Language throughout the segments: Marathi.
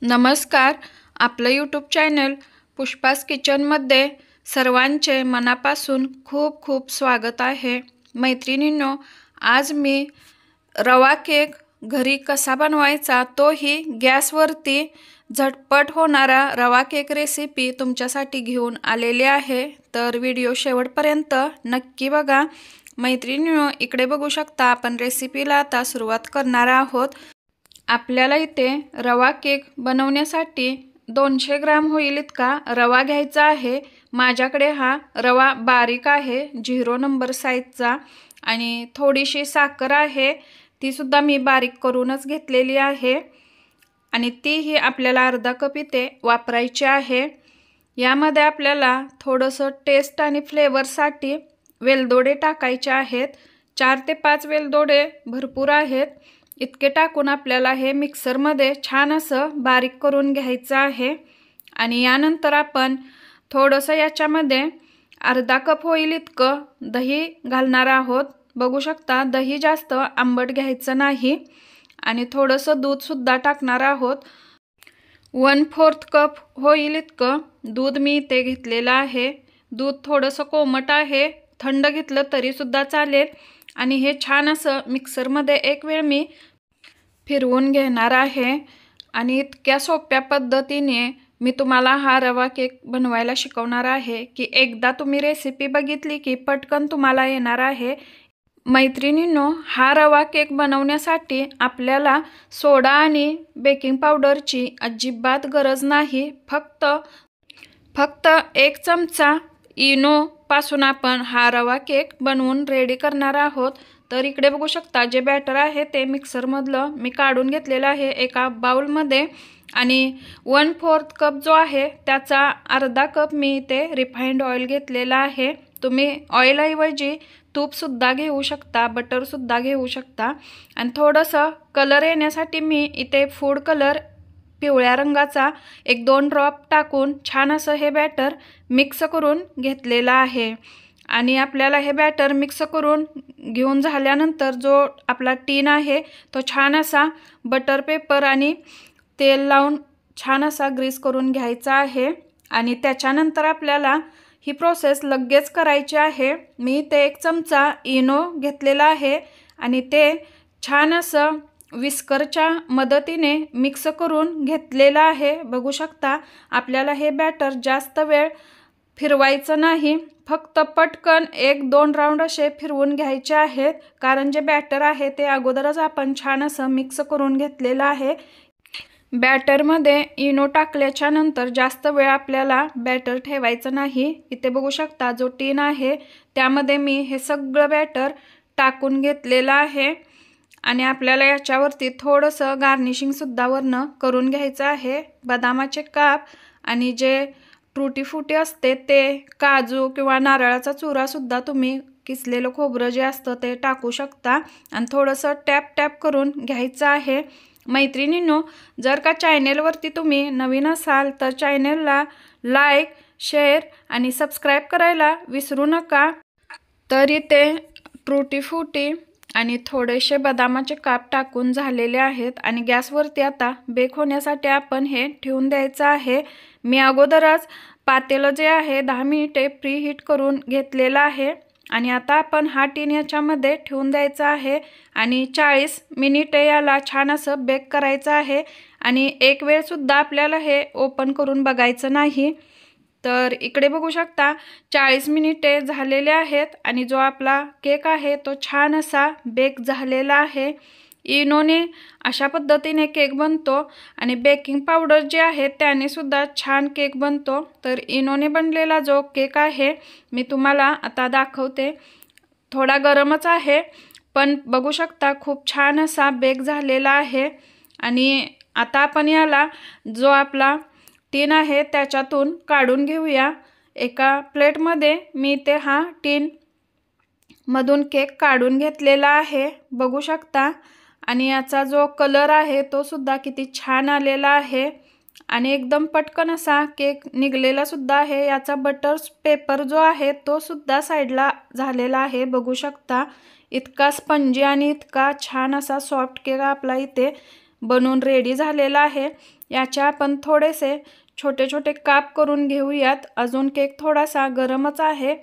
नमस्कार. आपलं यूट्यूब चॅनल पुष्पास किचनमध्ये सर्वांचे मनापासून खूप खूप स्वागत आहे. मैत्रिणींनो, आज मी रवा केक घरी कसा बनवायचा तोही गॅसवरती झटपट होणारा रवा केक रेसिपी तुमच्यासाठी घेऊन आलेली आहे. तर व्हिडिओ शेवटपर्यंत नक्की बघा. मैत्रिणींनो, इकडे बघू शकता आपण रेसिपीला आता सुरुवात करणार आहोत. आपल्याला इथे रवा केक बनवण्यासाठी 200 ग्राम होईल इतका रवा घ्यायचा आहे. माझ्याकडे हा रवा बारीक आहे, 0 नंबर साईजचा, आणि थोडीशी साखर आहे, ती सुद्धा मी बारीक करूनच घेतलेली आहे आणि तीही आपल्याला अर्धा कप इथे वापरायची आहे. यामध्ये आपल्याला थोडंसं टेस्ट आणि फ्लेवरसाठी वेलदोडे टाकायचे आहेत. 4 ते 5 वेलदोडे भरपूर आहेत. इतके टाकून आपल्याला हे मिक्सरमध्ये छान असं बारीक करून घ्यायचं आहे. आणि यानंतर आपण थोडंसं याच्यामध्ये अर्धा कप होईल इतकं दही घालणार आहोत. बघू शकता, दही जास्त आंबट घ्यायचं नाही. आणि थोडंसं दूधसुद्धा टाकणार आहोत. 1/4 कप होईल इतकं दूध मी इथे घेतलेलं आहे. दूध थोडंसं कोमट आहे, थंड घेतलं तरीसुद्धा चालेल. आणि हे छान असं मिक्सरमध्ये एक वेळ मी फिरवून घेणार आहे. आणि इतक्या सोप्या पद्धतीने मी तुम्हाला हा रवा केक बनवायला शिकवणार आहे की एकदा तुम्ही रेसिपी बघितली की पटकन तुम्हाला येणार आहे. मैत्रिणींनो, हा रवा केक बनवण्यासाठी आपल्याला सोडा आणि बेकिंग पावडरची अजिबात गरज नाही. फक्त 1 चमचा इनो पासून आपण हा रवा केक बनवून रेडी करणार आहोत. तर इकडे बघू शकता, जे बॅटर आहे ते मिक्सरमधलं मी काढून घेतलेलं आहे एका बाउलमध्ये. आणि 1/4 कप जो आहे त्याचा अर्धा कप मी इथे रिफाइंड ऑइल घेतलेला आहे. तुम्ही ऑइलऐवजी तूपसुद्धा घेऊ शकता, बटरसुद्धा घेऊ शकता. आणि थोडंसं कलर येण्यासाठी मी इथे फूड कलर पिवळ्या रंगाचा 1-2 ड्रॉप टाकून छान असं हे बॅटर मिक्स करून घेतलेलं आहे. आणि आपल्याला हे बॅटर मिक्स करून घेऊन झाल्यानंतर जो आपला टीन आहे तो छान असा बटर पेपर आणि तेल लावून छान असा ग्रीस करून घ्यायचा आहे. आणि त्याच्यानंतर आपल्याला ही प्रोसेस लगेच करायची आहे. मी ते 1 चमचा इनो घेतलेला आहे आणि ते छान असं विस्करच्या मदतीने मिक्स करून घेतलेलं आहे. बघू शकता, आपल्याला हे बॅटर जास्त वेळ फिरवायचं नाही, फक्त पटकन 1-2 राऊंड असे फिरवून घ्यायचे आहेत. कारण जे बॅटर आहे ते अगोदरच आपण छान असं मिक्स करून घेतलेलं आहे. बॅटरमध्ये इनो टाकल्याच्या नंतर जास्त वेळ आपल्याला बॅटर ठेवायचं नाही. इथे बघू शकता, जो टीन आहे त्यामध्ये मी हे सगळं बॅटर टाकून घेतलेलं आहे. आणि आपल्याला याच्यावरती थोडंसं गार्निशिंगसुद्धा वरनं करून घ्यायचं आहे. बदामाचे काप आणि जे टूटी फ्रुटी असते ते, काजू किंवा नारळाचा चुरासुद्धा तुम्ही किसलेलं खोबरं जे असतं ते टाकू शकता. आणि थोडंसं टॅप करून घ्यायचं आहे. मैत्रिणींनो, जर का चॅनेलवरती तुम्ही नवीन असाल तर चॅनेलला लाईक, शेअर आणि सबस्क्राईब करायला विसरू नका. तर इथे टूटी फ्रुटी आणि थोडेसे बदामाचे काप टाकून झालेले आहेत. आणि गॅसवरती आता बेक होण्यासाठी आपण हे ठेवून द्यायचं आहे. मी अगोदरच पातेलं जे आहे 10 मिनिटे प्रीहीट करून घेतलेलं आहे. आणि आता आपण हा टीन याच्यामध्ये ठेवून द्यायचा आहे आणि 40 मिनिटे याला छान असं बेक करायचं आहे. आणि एक वेळसुद्धा आपल्याला हे ओपन करून बघायचं नाही. तर इकडे बघू शकता, 40 मिनिटे झालेले आहेत आणि जो आपला केक आहे तो छान असा बेक झालेला आहे. इनोने अशा पद्धतीने केक बनतो आणि बेकिंग पावडर जे आहे त्याने सुद्धा छान केक बनतो. तर इनोने बनलेला जो केक आहे मी तुम्हाला आता दाखवते. थोडा गरमच आहे, पण बघू शकता खूप छान असा बेक झालेला आहे. आणि आता आपण याला जो आपला टीन आहे त्याच्यातून काढून घेऊया. एका प्लेटमध्ये मी ते हा टीन मधून केक काढून घेतलेला आहे, बघू शकता. आणि याचा जो कलर आहे तो सुद्धा किती छान आलेला आहे आणि एकदम पटकन असा केक निघलेला सुद्धा आहे. याचा बटर पेपर जो आहे तो सुद्धा साईडला झालेला आहे, बघू शकता. इतका स्पंजी आणि इतका छान असा सॉफ्ट केक आपला इथे बनवून रेडी झालेला आहे। याचे आपण थोडेसे छोटे छोटे काप करून घेऊयात। अजून केक थोडासा गरमच आहे,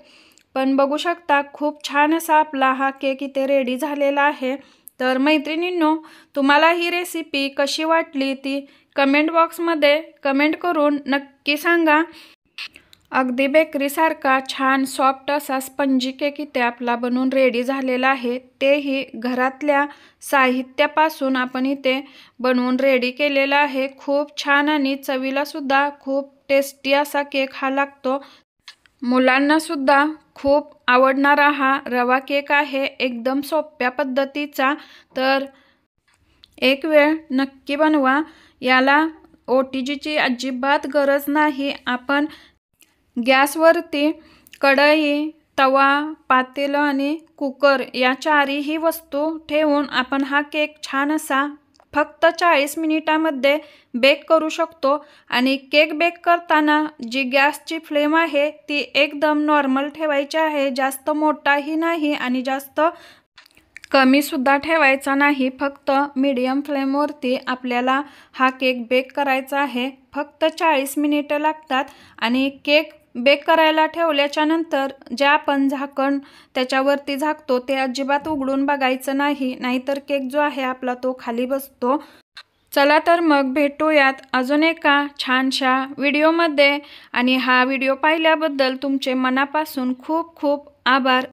पण बघू शकता खूप छान असा आपला हा केक इथे रेडी झालेला आहे। तर मैत्रिणींनो, तुम्हाला ही रेसिपी कशी वाटली ती कमेंट बॉक्समध्ये कमेंट करून नक्की सांगा। अगदी बेकरीसारखा छान सॉफ्ट असा स्पंजी केक इथे आपला बनवून रेडी झालेला आहे। तेही घरातल्या साहित्यापासून आपण इथे बनवून रेडी केलेला आहे। खूप छान आणि चवीला सुद्धा खूप टेस्टी असा केक हा लागतो। मुलांना सुद्धा खूप आवडणारा हा रवा केक आहे, एकदम सोप्या पद्धतीचा। तर एक वेळ नक्की बनवा। याला OTGची अजिबात गरज नाही। आपण गॅसवरती कढई, तवा, पातेलं आणि कुकर या चारही वस्तू ठेवून आपण हा केक छान असा फक्त 40 मिनिटांमध्ये बेक करू शकतो। आणि केक बेक करताना जी गॅसची फ्लेम आहे ती एकदम नॉर्मल ठेवायची आहे, जास्त मोठाही नाही आणि जास्त कमी सुद्धा ठेवायचा नाही। फक्त मीडियम फ्लेमवरती आपल्याला हा केक बेक करायचा आहे। फक्त 40 मिनिटे लागतात आणि केक बेक करायला ठेवल्याच्या नंतर जे आपण झाकण त्याच्यावरती झाकतो ते अजिबात उघडून बघायचं नाही, नाहीतर केक जो आहे आपला तो खाली बसतो। चला तर मग भेटूयात अजून एका छानशा व्हिडिओमध्ये। आणि हा व्हिडिओ पाहिल्याबद्दल तुमचे मनापासून खूप खूप आभार।